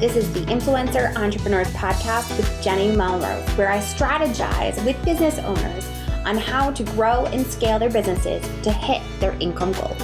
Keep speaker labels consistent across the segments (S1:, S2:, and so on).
S1: This is the Influencer Entrepreneurs Podcast with Jenny Melrose, where I strategize with business owners on how to grow and scale their businesses to hit their income goals.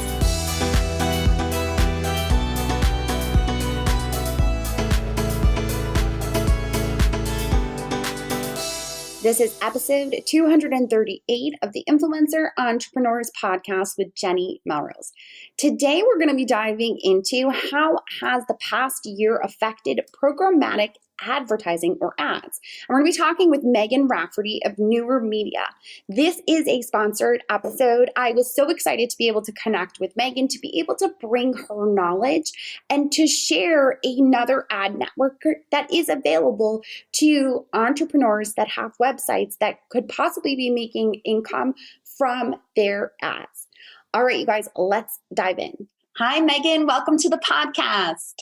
S1: This is episode 238 of the Influencer Entrepreneurs Podcast with Jenny Melrose. Today, we're going to be diving into how has the past year affected programmatic advertising or ads. And we're going to be talking with Megan Rafferty of Newor Media. This is a sponsored episode. I was so excited to be able to connect with Megan, to be able to bring her knowledge and to share another ad network that is available to entrepreneurs that have websites that could possibly be making income from their ads. All right, you guys, let's dive in. Hi, Megan. Welcome to the podcast.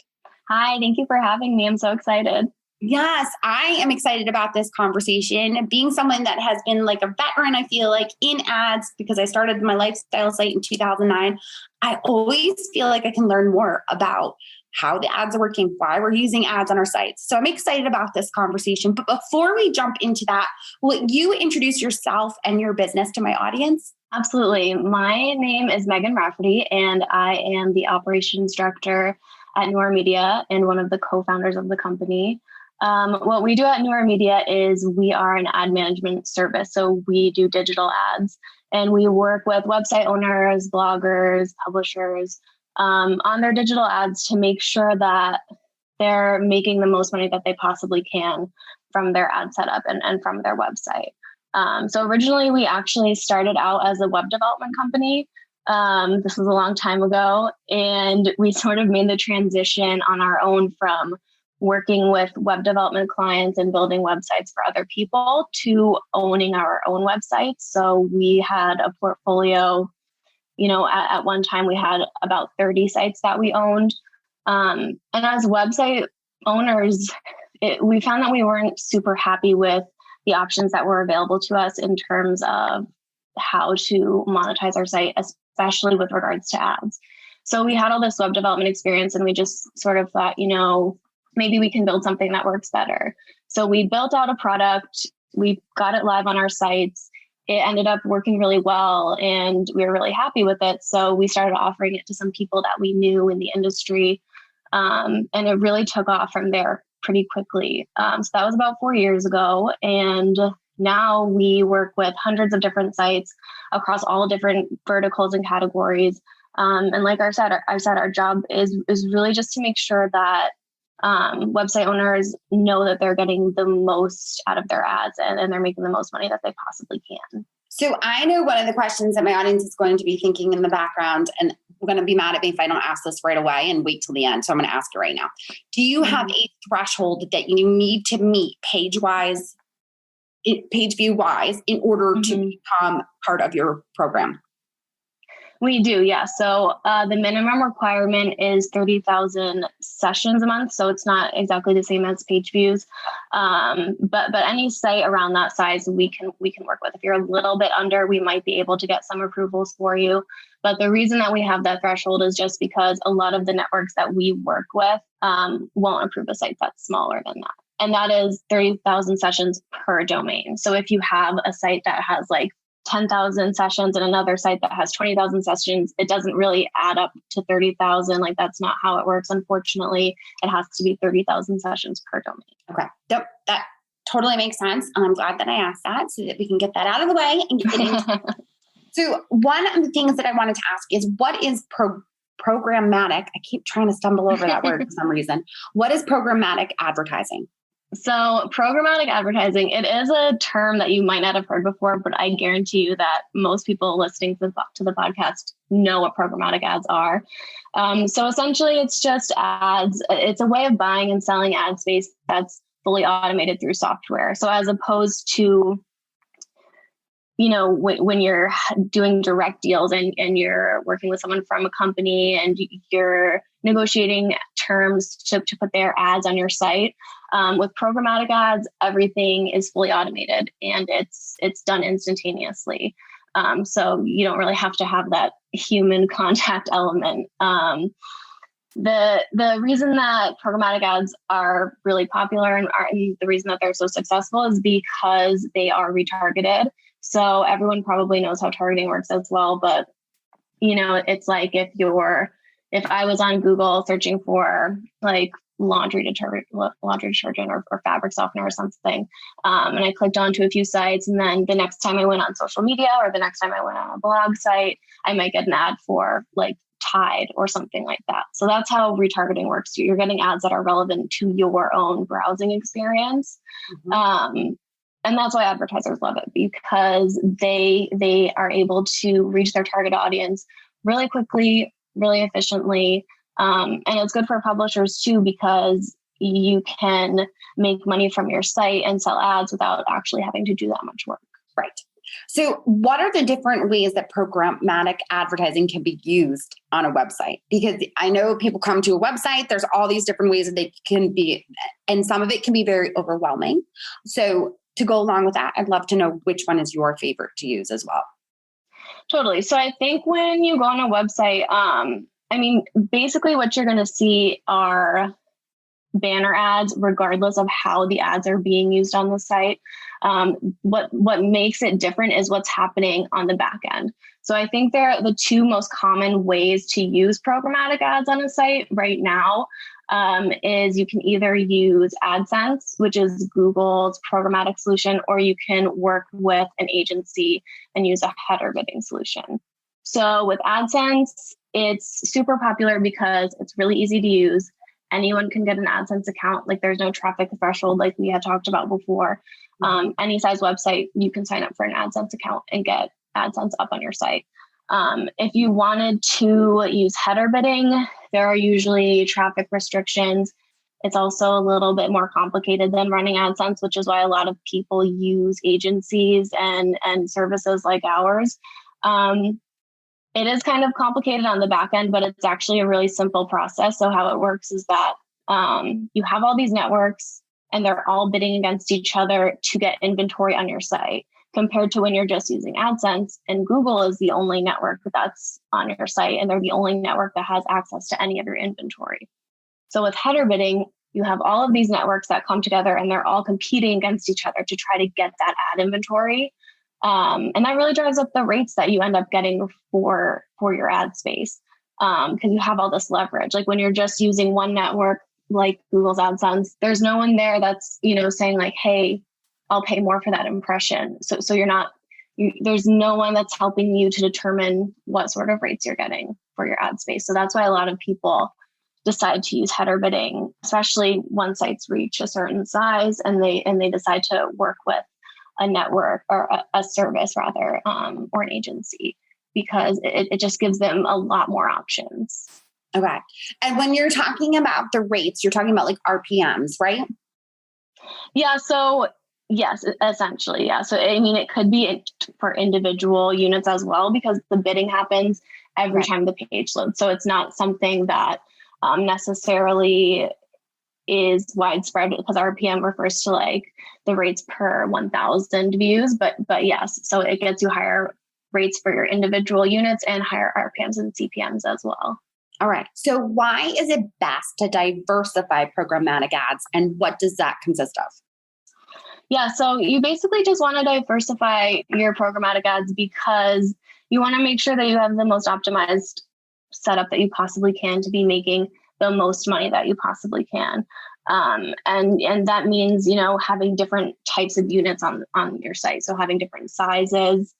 S2: Hi, thank you for having me. I'm so excited.
S1: Yes, I am excited about this conversation. Being someone that has been like a veteran, I feel like in ads, because I started my lifestyle site in 2009, I always feel like I can learn more about how the ads are working, why we're using ads on our sites. So I'm excited about this conversation. But before we jump into that, will you introduce yourself and your business to my audience?
S2: Absolutely. My name is Megan Rafferty, and I am the operations director at Newor Media and one of the co-founders of the company. What we do at Newor Media is we are an ad management service. So we do digital ads, and we work with website owners, bloggers, publishers on their digital ads to make sure that they're making the most money that they possibly can from their ad setup and from their website. So originally, we actually started out as a web development company. This was a long time ago, and we sort of made the transition on our own from working with web development clients and building websites for other people to owning our own websites. So we had a portfolio, at one time we had about 30 sites that we owned. And as website owners, we found that we weren't super happy with the options that were available to us in terms of how to monetize our site, especially with regards to ads. So we had all this web development experience, and we just sort of thought, maybe we can build something that works better. So we built out a product, we got it live on our sites. It ended up working really well, and we were really happy with it. So we started offering it to some people that we knew in the industry. And it really took off from there pretty quickly. So that was about 4 years ago. And now we work with hundreds of different sites across all different verticals and categories. And like I said, our job is really just to make sure that website owners know that they're getting the most out of their ads and they're making the most money that they possibly can.
S1: So I know one of the questions that my audience is going to be thinking in the background, and I'm going to be mad at me if I don't ask this right away and wait till the end. So I'm going to ask it right now. Do you have a threshold that you need to meet page view wise in order to become part of your program?
S2: We do, yeah. So the minimum requirement is 30,000 sessions a month. So it's not exactly the same as page views, but any site around that size we can work with. If you're a little bit under, we might be able to get some approvals for you. But the reason that we have that threshold is just because a lot of the networks that we work with won't approve a site that's smaller than that. And that is 30,000 sessions per domain. So if you have a site that has like 10,000 sessions and another site that has 20,000 sessions, it doesn't really add up to 30,000. Like that's not how it works. Unfortunately, it has to be 30,000 sessions per domain.
S1: Okay. Yep. That totally makes sense. And I'm glad that I asked that so that we can get that out of the way and get into So one of the things that I wanted to ask is what is programmatic? I keep trying to stumble over that word for some reason. What is programmatic advertising?
S2: So programmatic advertising, it is a term that you might not have heard before, but I guarantee you that most people listening to the podcast know what programmatic ads are. So essentially, it's just ads. It's a way of buying and selling ad space that's fully automated through software. So as opposed to when you're doing direct deals and you're working with someone from a company and you're negotiating terms to put their ads on your site, with programmatic ads, everything is fully automated and it's done instantaneously. So you don't really have to have that human contact element. The reason that programmatic ads are really popular and the reason that they're so successful is because they are retargeted. So everyone probably knows how targeting works as well, but it's like if I was on Google searching for like laundry detergent or fabric softener or something, and I clicked onto a few sites, and then the next time I went on social media or the next time I went on a blog site, I might get an ad for like Tide or something like that. So that's how retargeting works. You're getting ads that are relevant to your own browsing experience. Mm-hmm. And that's why advertisers love it, because they are able to reach their target audience really quickly, really efficiently. And it's good for publishers too, because you can make money from your site and sell ads without actually having to do that much work.
S1: Right. So what are the different ways that programmatic advertising can be used on a website? Because I know people come to a website, there's all these different ways that they can be, and some of it can be very overwhelming. So to go along with that, I'd love to know which one is your favorite to use as well.
S2: Totally. So I think when you go on a website, basically what you're going to see are banner ads, regardless of how the ads are being used on the site. What makes it different is what's happening on the back end. So I think they're the two most common ways to use programmatic ads on a site right now. Is you can either use AdSense, which is Google's programmatic solution, or you can work with an agency and use a header bidding solution. So with AdSense, it's super popular because it's really easy to use. Anyone can get an AdSense account. Like there's no traffic threshold like we had talked about before. Any size website, you can sign up for an AdSense account and get AdSense up on your site. If you wanted to use header bidding, there are usually traffic restrictions. It's also a little bit more complicated than running AdSense, which is why a lot of people use agencies and services like ours. It is kind of complicated on the back end, but it's actually a really simple process. So how it works is that you have all these networks and they're all bidding against each other to get inventory on your site, compared to when you're just using AdSense and Google is the only network that's on your site and they're the only network that has access to any of your inventory. So with header bidding, you have all of these networks that come together and they're all competing against each other to try to get that ad inventory. And that really drives up the rates that you end up getting for your ad space, because you have all this leverage. Like when you're just using one network, like Google's AdSense, there's no one there that's, saying like, hey, I'll pay more for that impression. So there's no one that's helping you to determine what sort of rates you're getting for your ad space. So that's why a lot of people decide to use header bidding, especially when sites reach a certain size and they decide to work with a network or a service rather, or an agency, because it just gives them a lot more options.
S1: Okay. And when you're talking about the rates, you're talking about like RPMs, right?
S2: Yeah. So yes, essentially. Yeah. So, it could be for individual units as well, because the bidding happens every time the page loads. So it's not something that necessarily is widespread, because RPM refers to like the rates per 1,000 views. But yes, so it gets you higher rates for your individual units and higher RPMs and CPMs as well.
S1: All right. So why is it best to diversify programmatic ads, and what does that consist of?
S2: Yeah, so you basically just want to diversify your programmatic ads because you want to make sure that you have the most optimized setup that you possibly can to be making the most money that you possibly can. And that means, having different types of units on your site. So having different sizes.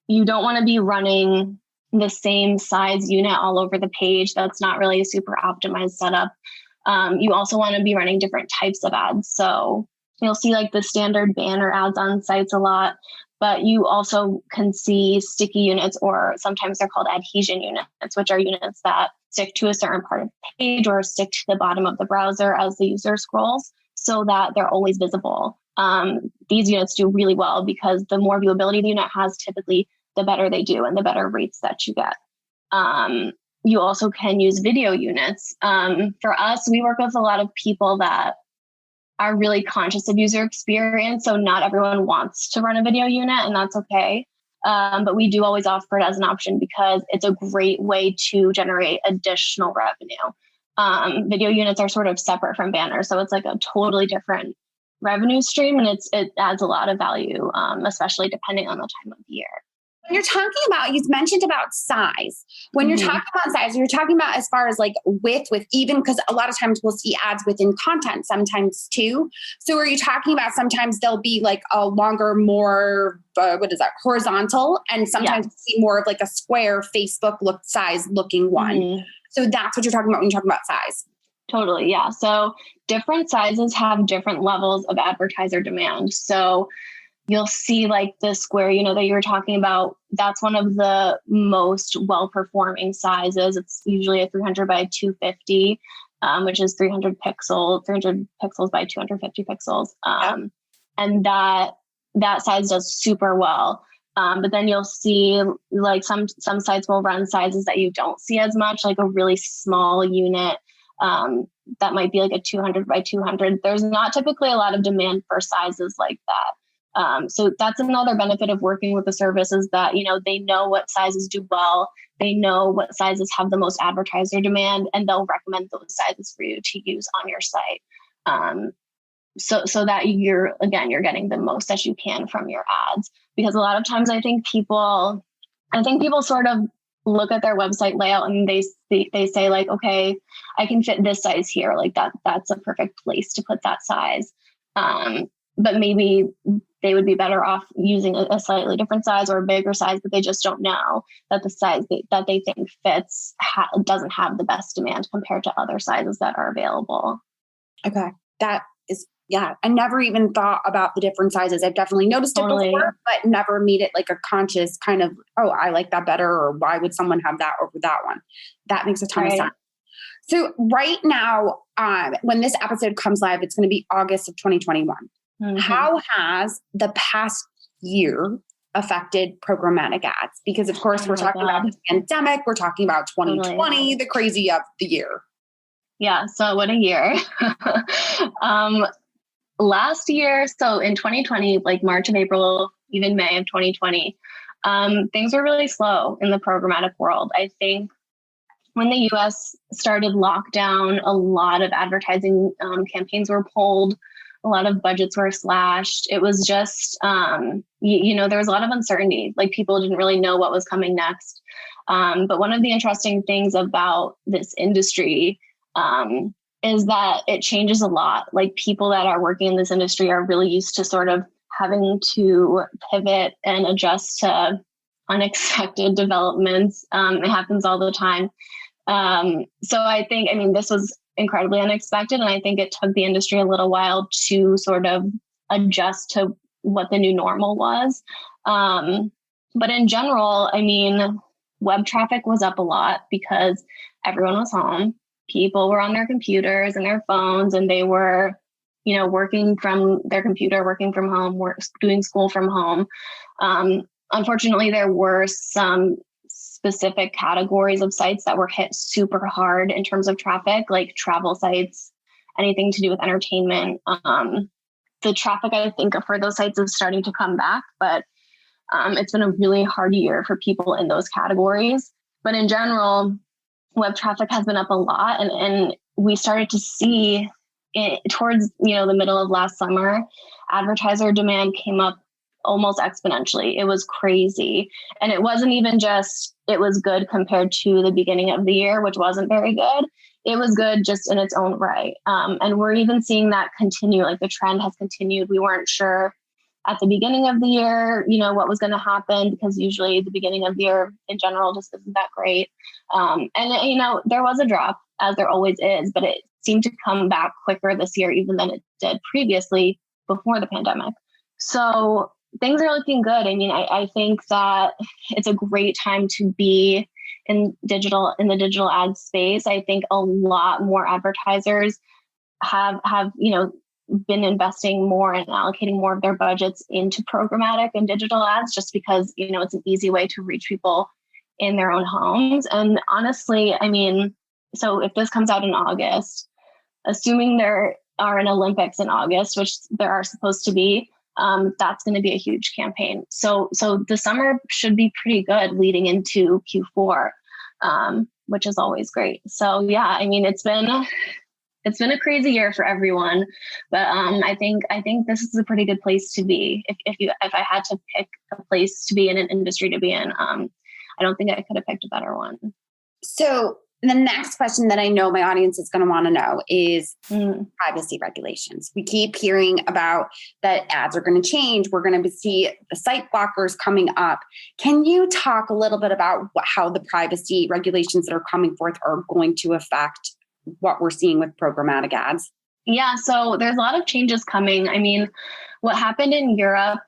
S2: You don't want to be running the same size unit all over the page. That's not really a super optimized setup. You also want to be running different types of ads. So you'll see like the standard banner ads on sites a lot, but you also can see sticky units, or sometimes they're called adhesion units, which are units that stick to a certain part of the page or stick to the bottom of the browser as the user scrolls, so that they're always visible. these units do really well because the more viewability the unit has, typically the better they do and the better rates that you get. You also can use video units. For us, we work with a lot of people that are really conscious of user experience. So not everyone wants to run a video unit, and that's okay. But we do always offer it as an option because it's a great way to generate additional revenue. Video units are sort of separate from banners. So it's like a totally different revenue stream, and it adds a lot of value, especially depending on the time of year.
S1: When you're talking about, you mentioned about size. When you're talking about size, you're talking about as far as like width with even, because a lot of times we'll see ads within content sometimes too. So are you talking about sometimes there'll be like a longer, more, horizontal, and sometimes see more of like a square Facebook size looking one. So that's what you're talking about when you're talking about size.
S2: Totally. Yeah. So different sizes have different levels of advertiser demand. So you'll see like the square, that you were talking about, that's one of the most well-performing sizes. It's usually a 300 by 250, which is 300 pixels by 250 pixels. And that size does super well. But then you'll see like some sites will run sizes that you don't see as much, like a really small unit that might be like a 200 by 200. There's not typically a lot of demand for sizes like that. So that's another benefit of working with the service is that, they know what sizes do well. They know what sizes have the most advertiser demand, and they'll recommend those sizes for you to use on your site. So that you're getting the most that you can from your ads. Because a lot of times I think people sort of look at their website layout and they say like, okay, I can fit this size here. Like that's a perfect place to put that size. But maybe they would be better off using a slightly different size or a bigger size, but they just don't know that the size that they think fits doesn't have the best demand compared to other sizes that are available.
S1: Okay. That is, I never even thought about the different sizes. I've definitely noticed it before, but never made it like a conscious kind of, oh, I like that better, or why would someone have that over that one? That makes a ton of sense. So right now, when this episode comes live, it's going to be August of 2021. How has the past year affected programmatic ads? Because of course we're talking about the pandemic, we're talking about 2020, the crazy of the year.
S2: Yeah. So what a year. Last year, so in 2020, like March and April, even May of 2020, things were really slow in the programmatic world. I think when the US started lockdown, a lot of advertising campaigns were pulled. A lot of budgets were slashed. It was just, there was a lot of uncertainty. Like people didn't really know what was coming next. But one of the interesting things about this industry is that it changes a lot. Like people that are working in this industry are really used to sort of having to pivot and adjust to unexpected developments. It happens all the time. So I think, this was incredibly unexpected. And I think it took the industry a little while to sort of adjust to what the new normal was. But in general, web traffic was up a lot because everyone was home. People were on their computers and their phones, and they were, working from their computer, working from home, doing school from home. Unfortunately, there were some specific categories of sites that were hit super hard in terms of traffic, like travel sites, anything to do with entertainment. The traffic, I think, for those sites is starting to come back, but it's been a really hard year for people in those categories. But in general, web traffic has been up a lot, and we started to see towards the middle of last summer, advertiser demand came up almost exponentially. It was crazy. And it wasn't even just, it was good compared to the beginning of the year, which wasn't very good. It was good just in its own right. And we're even seeing that continue, like the trend has continued. We weren't sure at the beginning of the year, what was going to happen, because usually the beginning of the year in general just isn't that great. And there was a drop, as there always is, but it seemed to come back quicker this year, even than it did previously before the pandemic. So things are looking good. I think that it's a great time to be in the digital ad space. I think a lot more advertisers have been investing more and allocating more of their budgets into programmatic and digital ads just because, it's an easy way to reach people in their own homes. And honestly, so if this comes out in August, assuming there are an Olympics in August, which there are supposed to be, that's going to be a huge campaign. So the summer should be pretty good leading into Q4, which is always great. So yeah, it's been a crazy year for everyone, but I think this is a pretty good place to be. If I had to pick a place to be in, an industry to be in, I don't think I could have picked a better one.
S1: So the next question that I know my audience is going to want to know is privacy regulations. We keep hearing about that ads are going to change. We're going to see the site blockers coming up. Can you talk a little bit about how the privacy regulations that are coming forth are going to affect what we're seeing with programmatic ads?
S2: Yeah, so there's a lot of changes coming. What happened in Europe,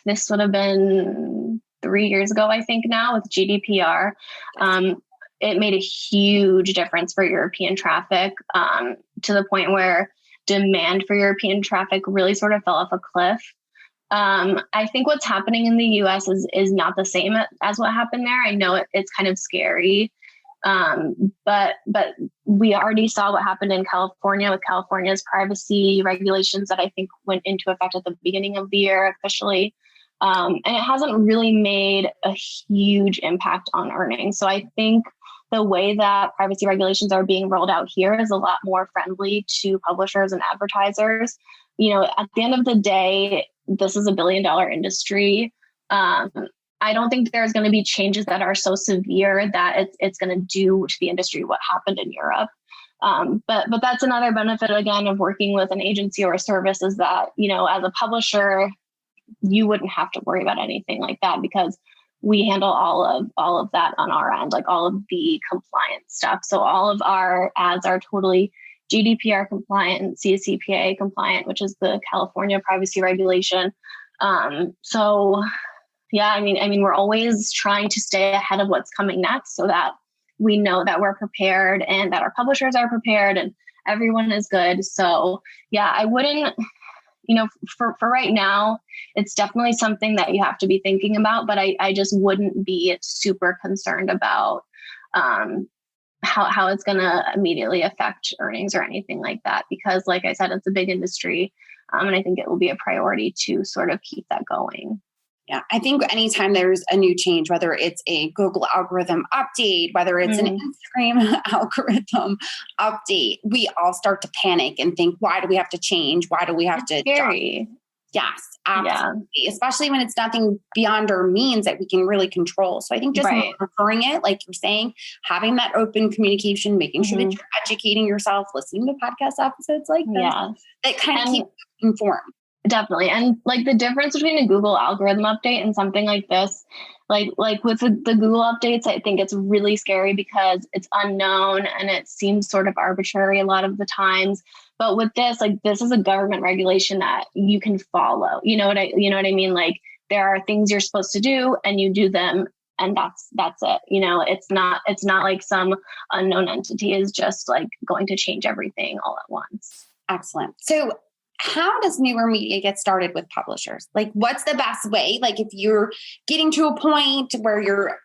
S2: this would have been 3 years ago, I think now, with GDPR. It made a huge difference for European traffic, to the point where demand for European traffic really sort of fell off a cliff. I think what's happening in the US is not the same as what happened there. I know it's kind of scary. But we already saw what happened in California with California's privacy regulations that I think went into effect at the beginning of the year officially. And it hasn't really made a huge impact on earnings. So I think the way that privacy regulations are being rolled out here is a lot more friendly to publishers and advertisers. At the end of the day, this is $1 billion industry. I don't think there's going to be changes that are so severe that it's going to do to the industry what happened in Europe. But that's another benefit, again, of working with an agency or a service is that, as a publisher, you wouldn't have to worry about anything like that because we handle all of that on our end, like all of the compliance stuff. So all of our ads are totally GDPR compliant, CCPA compliant, which is the California privacy regulation. So yeah, we're always trying to stay ahead of what's coming next so that we know that we're prepared and that our publishers are prepared and everyone is good. So yeah, I wouldn't, for right now, it's definitely something that you have to be thinking about, but I just wouldn't be super concerned about how it's going to immediately affect earnings or anything like that. Because like I said, it's a big industry, and I think it will be a priority to sort of keep that going.
S1: Yeah, I think anytime there's a new change, whether it's a Google algorithm update, whether it's an Instagram algorithm update, we all start to panic and think, why do we have to change? Why do we have to?
S2: Scary.
S1: Yes, absolutely. Yeah. Especially when it's nothing beyond our means that we can really control. So I think just referring it, like you're saying, having that open communication, making sure that you're educating yourself, listening to podcast episodes like this, that kind of keep you informed.
S2: Definitely. And like the difference between a Google algorithm update and something like this, like with the Google updates, I think it's really scary because it's unknown and it seems sort of arbitrary a lot of the times. But with this, like this is a government regulation that you can follow. You know what I mean? Like there are things you're supposed to do and you do them and that's it. It's not like some unknown entity is just like going to change everything all at once.
S1: Excellent. So how does Newor Media get started with publishers? Like, what's the best way? Like, if you're getting to a point where your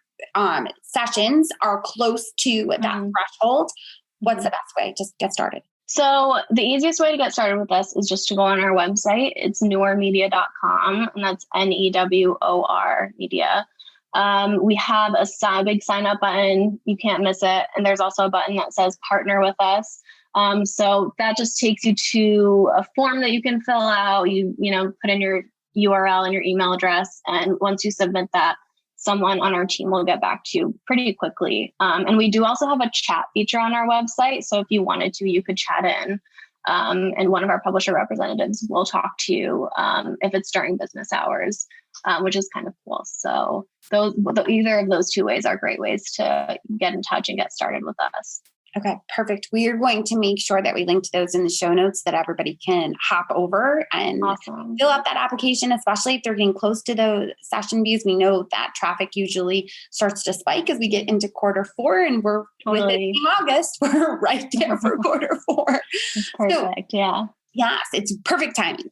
S1: sessions are close to that threshold, what's the best way to get started?
S2: So the easiest way to get started with us is just to go on our website. It's newormedia.com, and that's NEWOR media. We have a big sign up button. You can't miss it. And there's also a button that says partner with us. So that just takes you to a form that you can fill out. You put in your URL and your email address. And once you submit that, someone on our team will get back to you pretty quickly. And we do also have a chat feature on our website. So if you wanted to, you could chat in, and one of our publisher representatives will talk to you, if it's during business hours, which is kind of cool. So either of those two ways are great ways to get in touch and get started with us.
S1: Okay, perfect. We are going to make sure that we link to those in the show notes that everybody can hop over and fill out that application, especially if they're getting close to those session views. We know that traffic usually starts to spike as we get into quarter 4 and we're within August. We're right there for quarter 4.
S2: Perfect. Yeah.
S1: Yes, it's perfect timing.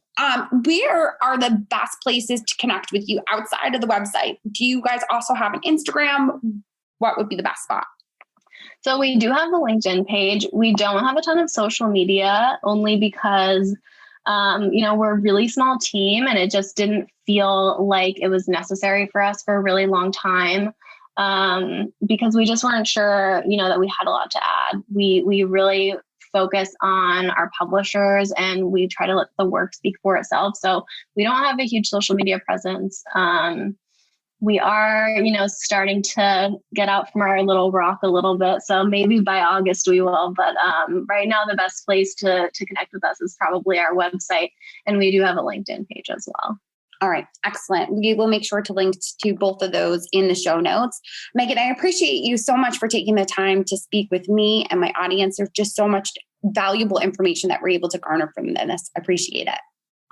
S1: Where are the best places to connect with you outside of the website? Do you guys also have an Instagram? What would be the best spot?
S2: So we do have the LinkedIn page. We don't have a ton of social media only because, we're a really small team and it just didn't feel like it was necessary for us for a really long time. Because we just weren't sure, that we had a lot to add. We really focus on our publishers and we try to let the work speak for itself. So we don't have a huge social media presence. We are, starting to get out from our little rock a little bit. So maybe by August we will. But right now, the best place to connect with us is probably our website. And we do have a LinkedIn page as well.
S1: All right. Excellent. We will make sure to link to both of those in the show notes. Megan, I appreciate you so much for taking the time to speak with me and my audience. There's just so much valuable information that we're able to garner from this. I appreciate it.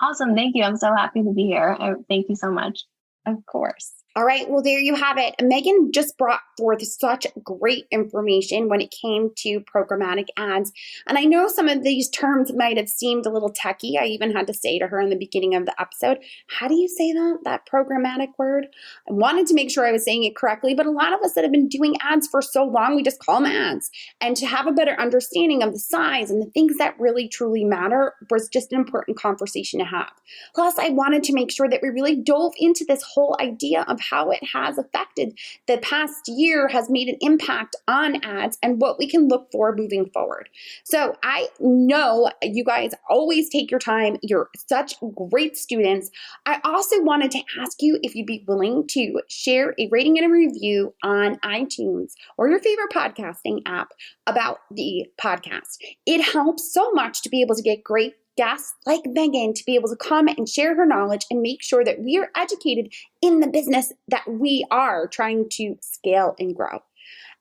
S2: Awesome. Thank you. I'm so happy to be here. Thank you so much.
S1: Of course. All right. Well, there you have it. Megan just brought forth such great information when it came to programmatic ads. And I know some of these terms might have seemed a little techy. I even had to say to her in the beginning of the episode, how do you say that programmatic word? I wanted to make sure I was saying it correctly, but a lot of us that have been doing ads for so long, we just call them ads. And to have a better understanding of the size and the things that really truly matter was just an important conversation to have. Plus, I wanted to make sure that we really dove into this whole idea of how it has affected the past year, has made an impact on ads and what we can look for moving forward. So I know you guys always take your time. You're such great students. I also wanted to ask you if you'd be willing to share a rating and a review on iTunes or your favorite podcasting app about the podcast. It helps so much to be able to get great guests like Megan to be able to comment and share her knowledge and make sure that we are educated in the business that we are trying to scale and grow.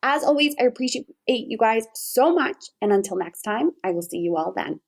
S1: As always, I appreciate you guys so much. And until next time, I will see you all then.